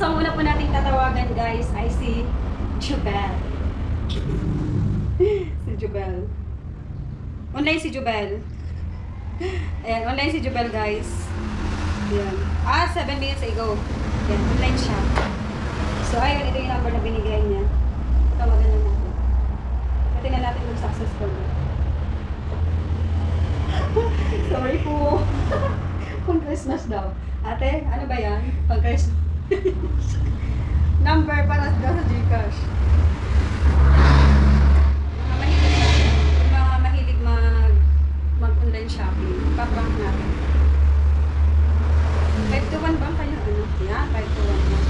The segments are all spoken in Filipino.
So, ang una po nating tatawagan guys ay si Jubel. Si Jubel. Online si Jubel. Ayan, online si Jubel guys. Ayan. 7 minutes ago. Ayan, online siya. So, ayun, ito yung number na binigay niya. Tawagan na natin. Pati na natin yung successful. Sorry po. Kung Christmas daw. Ate, ano ba yan? Pag Christmas. Number para daw sa Gcash. Mga mahilig mag-online shopping. Paprank natin. 5 to 1 ba kayo? Ano? Yeah, 5 to 1 ba?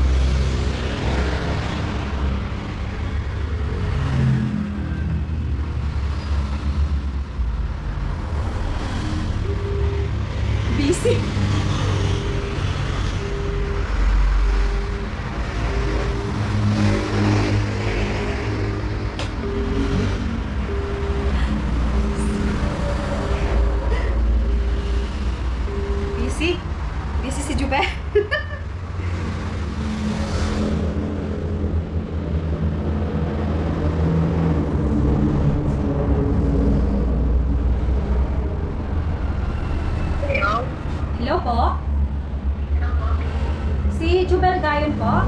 Busy. Busy si Jubel. Hello po? Si Jubel Gayon po?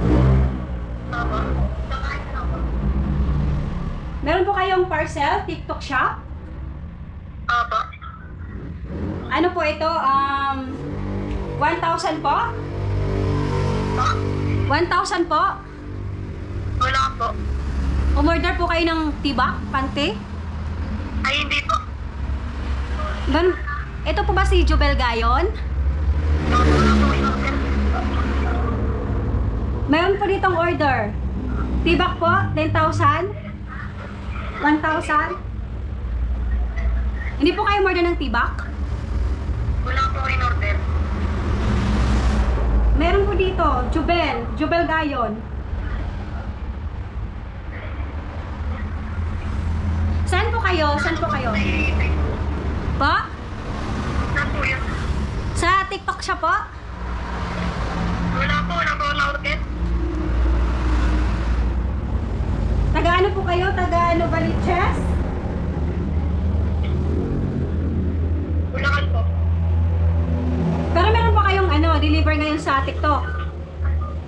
Meron po kayong parcel, TikTok shop? Ano po ito? 1,000 po? 1,000 po? Wala po. Umorder po kayo ng tibak, panty? Ay, hindi po. Ito po ba si Jubel Gayon? Wala po in-order. Mayroon po ditong order. Tibak po, 10,000? 1,000? Hindi po kayo umorder ng tibak? Wala po in-order. Meron po dito, Jubel Gayon. Saan po kayo? Saan po kayo? Po? Saan po yun? Sa TikTok siya po? Wala po in-order. Taga ano po kayo? Taga Novaliches? Bulacan po. Pero meron pa kayong deliver ngayon sa TikTok?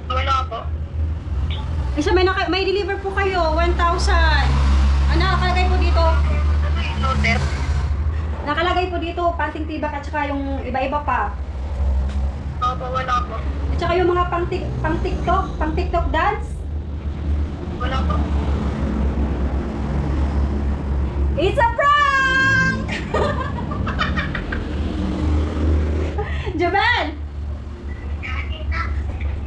Wala po. Isa may deliver po kayo, 1,000. Nakalagay po dito. In-order? Nakalagay po dito, panting tibak at saka yung iba-iba pa. Opo, wala po. At saka yung mga pang TikTok dance. Wala po. It's a prank! Jubel!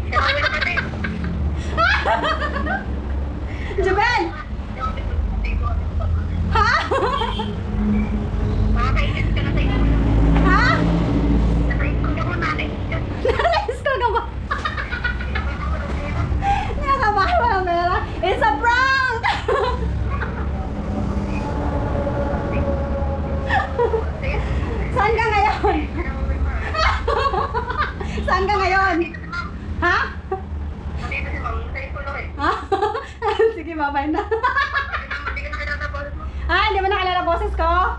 Sabi na pati. Jubel! Ha? Makakainit ka na sa inyo. Ha? Nasa-ipag ako natin. Nasa-school ka ba? Nakakabahan mo ng pera. It's a prank! Saan ka ngayon? Saan ka ngayon? Ha? Nandito si Ma'am. Sa ipag ako eh. Ha? Sige, babay na. Hindi ka nakilala po. Hindi mo nakilala boses ko?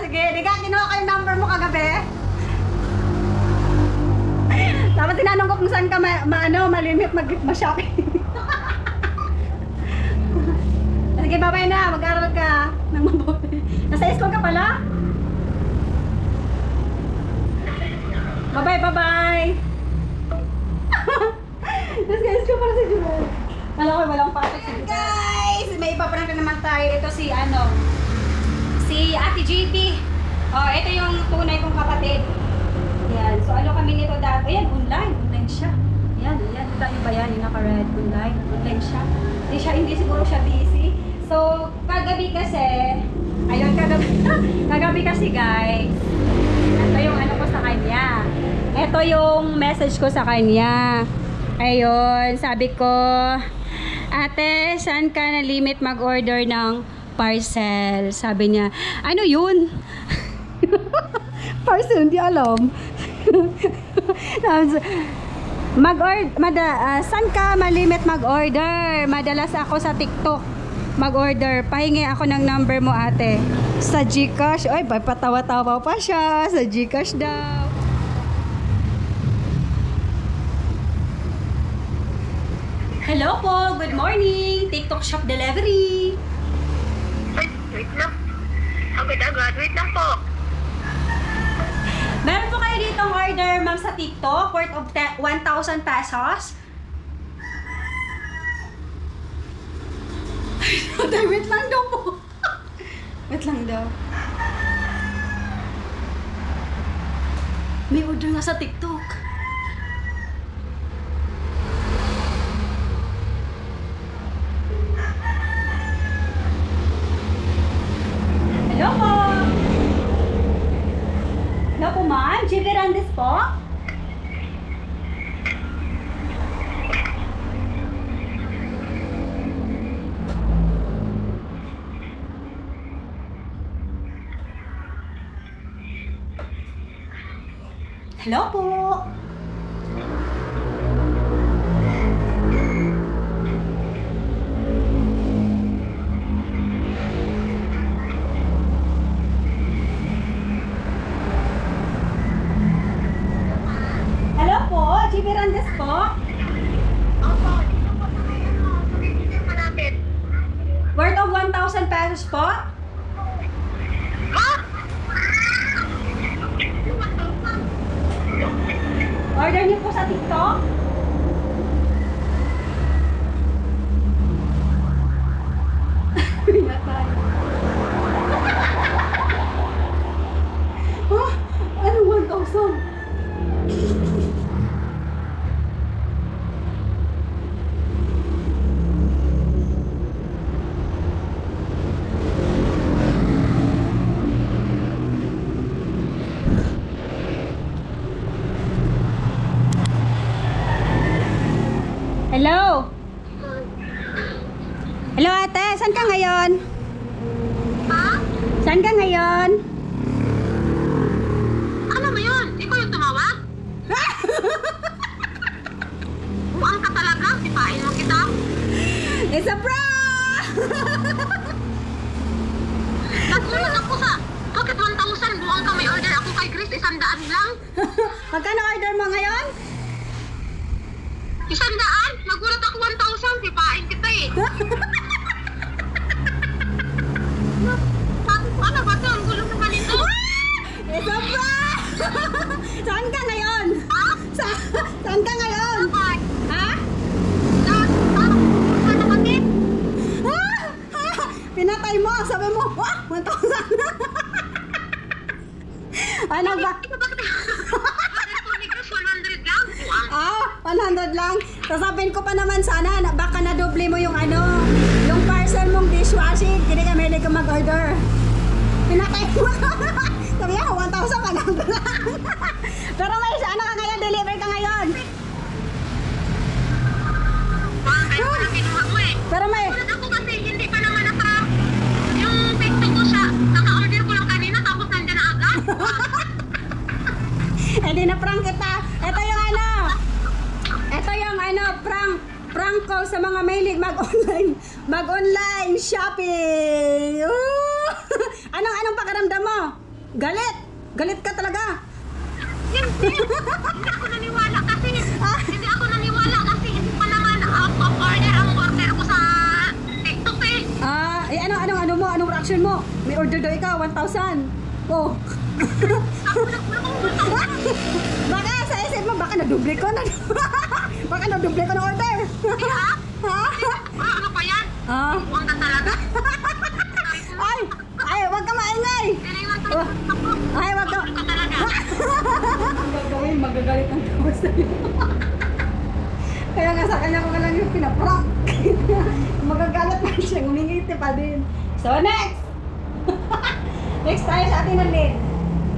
Sige. Di ka, kinuha ko yung number mo kagabi. Tapos tinanong ko kung saan ka malimit mag-shopping. Sige, babay na. Mag-aral ka ng mabuti. Nasa school ka pala? Bye-bye. Nasa school pala si Jubel. Alam ko, walang pasok si Jubel. Guys! May ipaprank na naman tayo. Ito si Ate JP. Ito yung tunay kong kapatid. Yan. So, kami nito dati. Ayan, online siya. Ayan. Ito yung ba yan? Yung naka-red. Online siya. Hindi siguro siya busy. So, kagabi kasi, kagabi kasi guys, ito yung ko sa kanya. Ito yung message ko sa kanya. Ayun, sabi ko, ate, saan ka na limit mag-order ng parcel? Sabi niya, ano yun? Parcel, hindi alam. Saan ka malimit mag-order? Madalas ako sa TikTok mag-order. Pahingi ako ng number mo, ate. Sa GCash. Ay, patawa-tawa pa siya. Sa GCash daw. Hello po. Good morning. TikTok shop delivery. Wait lang. Agad-agad. Wait lang po. Meron po kayo ditong order, ma'am, sa TikTok worth of 1,000 pesos. Wait lang daw po. Wait lang daw. May order nga sa TikTok. Hello po. Hello po, ma'am. Chicken Randes po. Hello po. Hello po, Chicken Randes po. Opo. Dito po sa may malapit. Worth of 1,000 pesos po. Ha? Order niyo po sa TikTok. Pinatay. Ano 1,000? Hello? Hello, ate. Saan ka ngayon? Ha? Saan ka ngayon? Ano ba yun? Ikaw yung tumawag? Buang ka talaga. Sipain mo kita. It's a prank! Nagulat ako sa... Bakit 1,000? Buang ka may order ako kay Chris. 100 lang. Magkano order mo ngayon? 100? Nagulat ako 1,000. Sipain kita eh. Sabi ko, ano ba ito? Ang gulo naman ito. It's a prank! Saan ka ngayon? Ha? Saan ka ngayon? Bakit? Ha? Ano kasi? Pinatay mo. Sabi mo, 1,000. Ano ba? Bakit ito ni Chris 100 lang? Buang. 100 lang. Sasabihin ko pa naman sana, baka nadoble mo yung yung parcel mong dishwashing. Hindi ka mahilig ka mag-order. Pinatay mo. Sabi niya, 1,100 lang. Pero may ano ka ngayon, deliver ka ngayon. Buang kayo na kinuha ko eh. Pero may, Gulat ako kasi hindi pa naman yung TikTok ko siya. Naka-order ko lang kanina tapos nandiyan na agad. hindi na prank kita. Ito yung prank ko sa mga mahilig mag-online shopping. Anong pakiramdam mo? Galit ka talaga. Hindi ako naniwala kasi hindi pa naman out of order ang order ko sa TikTok eh. Anong reaction mo? May order daw ikaw, 1,000. Oh. Baka sa isip mo, baka naduble ko na. Baka naduble ko ng order. Ha? Ano pa yan? Buwang ka talaga. Ay, wag ka maingay. Ay, wag ka. Buwang ka talaga. Gagawin, magagalit ang tawa sa'yo. Kaya nga sa kanya ko na lang yung pinaprank. Magagalit na siya, ngumingiti pa din. So, next! Next tayo sa atin ng lead.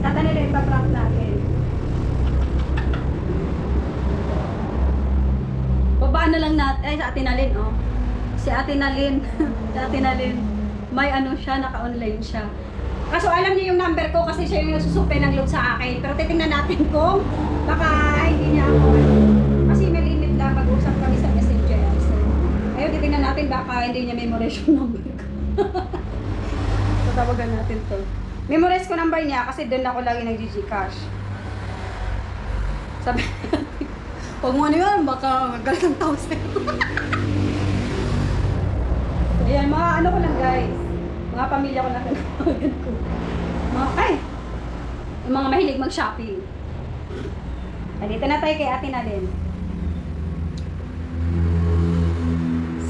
Tatanilin, paprank natin. Babaan na lang natin. Ay, sa atin na Lin, oh. Si Ate Nalin. Si Ate Nalin. May siya, naka-online siya. Kaso alam niyo yung number ko kasi siya yung nagsusupply ng load sa akin. Pero titingnan natin kung baka hindi niya ako. Kasi baka hindi niya memorize yung number ko. Tatawagan natin to. Memorize ko number niya kasi doon ako lagi nag-Gcash. Sabi natin, huwag mo ano yun, baka magalit ang tao sa'yo. So, ayan, mga ano ko lang guys. Mga pamilya ko lang natawagan ko. Yung mga mahilig mag-shopping. Dito na tayo kay Ate Nalin.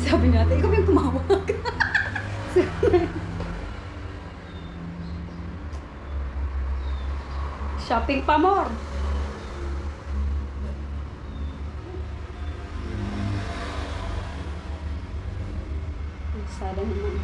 Sabi natin, ikaw yung tumawag. Shopping pa more. Sada naman.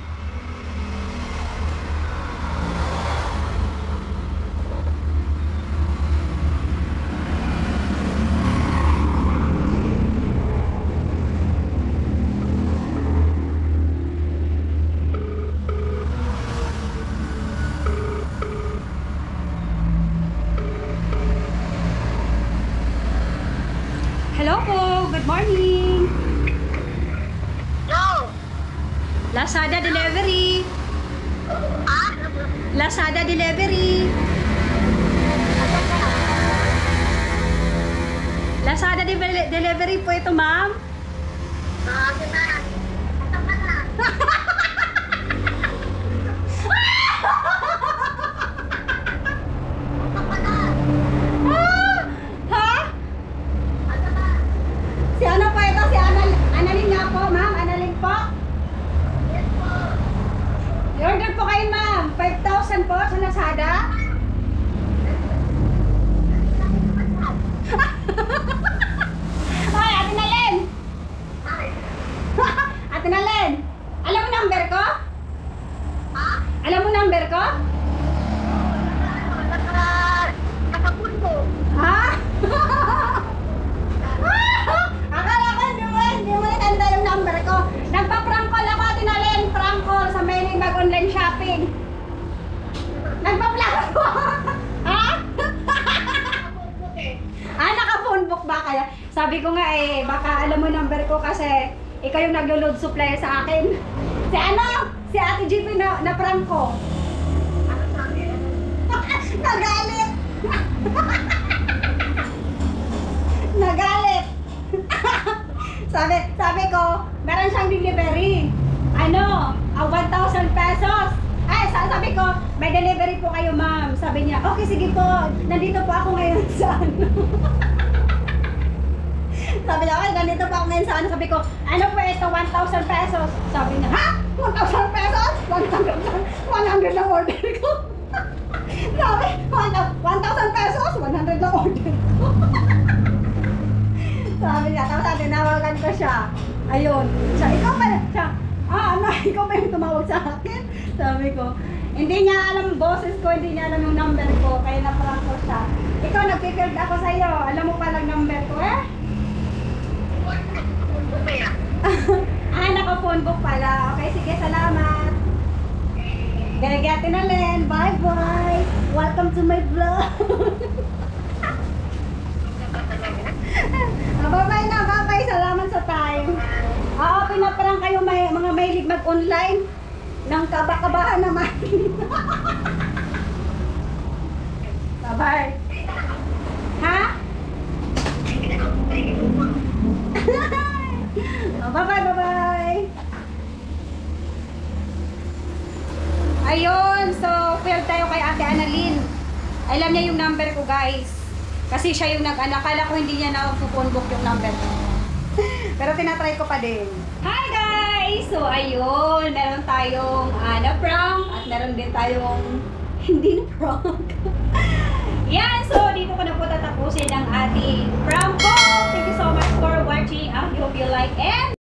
Hello po, good morning. Yo! Lazada delivery. Ah? Lazada delivery. Lazada delivery po ito, ma'am. Bakit na? Ito ka na. Ito ka na. Ha? Ito na. Si ano po ito? Si Annalyn nga po, ma'am. Annalyn po. Yes po. I-order po kayo, ma'am. 5,000 po sa Lazada. Hoy, Ate Nalyn! Ay. Ate Nalyn! Alam mo number ko? Ah? Alam mo number ko? Nakapunto. Ha? Akala ko hindi mo natanda yung number ko. Nagpa-prank call ako, Ate Nalyn. Prank call sa may mag-online shopping. Nagpa-prank ako. Ha? Naka-phone book ba kaya? Sabi ko nga baka alam mo number ko kasi ikaw yung naglo-load supply sa akin. Si ano? Si Ate GP na prank ko. Ano sabi? Nagalit! Nagalit! sabi ko, meron siyang delivery. Ano? 1,000 pesos. Sabi ko, may delivery po kayo, ma'am. Sabi niya, okay, sige po. Nandito po ako ngayon sa ano. Sabi niya, okay, nandito po ako ngayon sa ano. Sabi ko, ano po ito, 1,000 pesos. Sabi niya, ha? 1,000 pesos? 100 lang order ko. Sabi, 1,000 pesos? 100 lang order ko. Sabi niya, tapos tinawagan ko siya. Ayun. Siya, ikaw ba? Siya, ikaw ba yung tumawag sa akin? Sabi ko, hindi niya alam boses ko, hindi niya alam yung number ko, kaya na-prank ko siya. Ikaw, nag-field ako sa'yo. Alam mo palang number ko, eh? Naka-phone book pala. Okay, sige, salamat. Gagati na Len. Bye-bye. Welcome to my vlog. Bye-bye na, bye-bye. Salamat sa time. Pinaparang kayo mga mahilig mag-online. Nang kaba-kabahan naman. Bye-bye. Ha? Bye-bye, bye-bye. Ayun, so failed tayo kay Ate Annalyn. Alam niya yung number ko, guys. Kasi siya yung akala ko hindi niya na-phone book yung number ko. Pero tinatry ko pa din. Hi guys! So ayun, meron tayong na-prank at meron din tayong hindi na-prank. Yan, so dito ko na po tatapusin ang ating prank ko. Thank you so much for watching. I hope you like and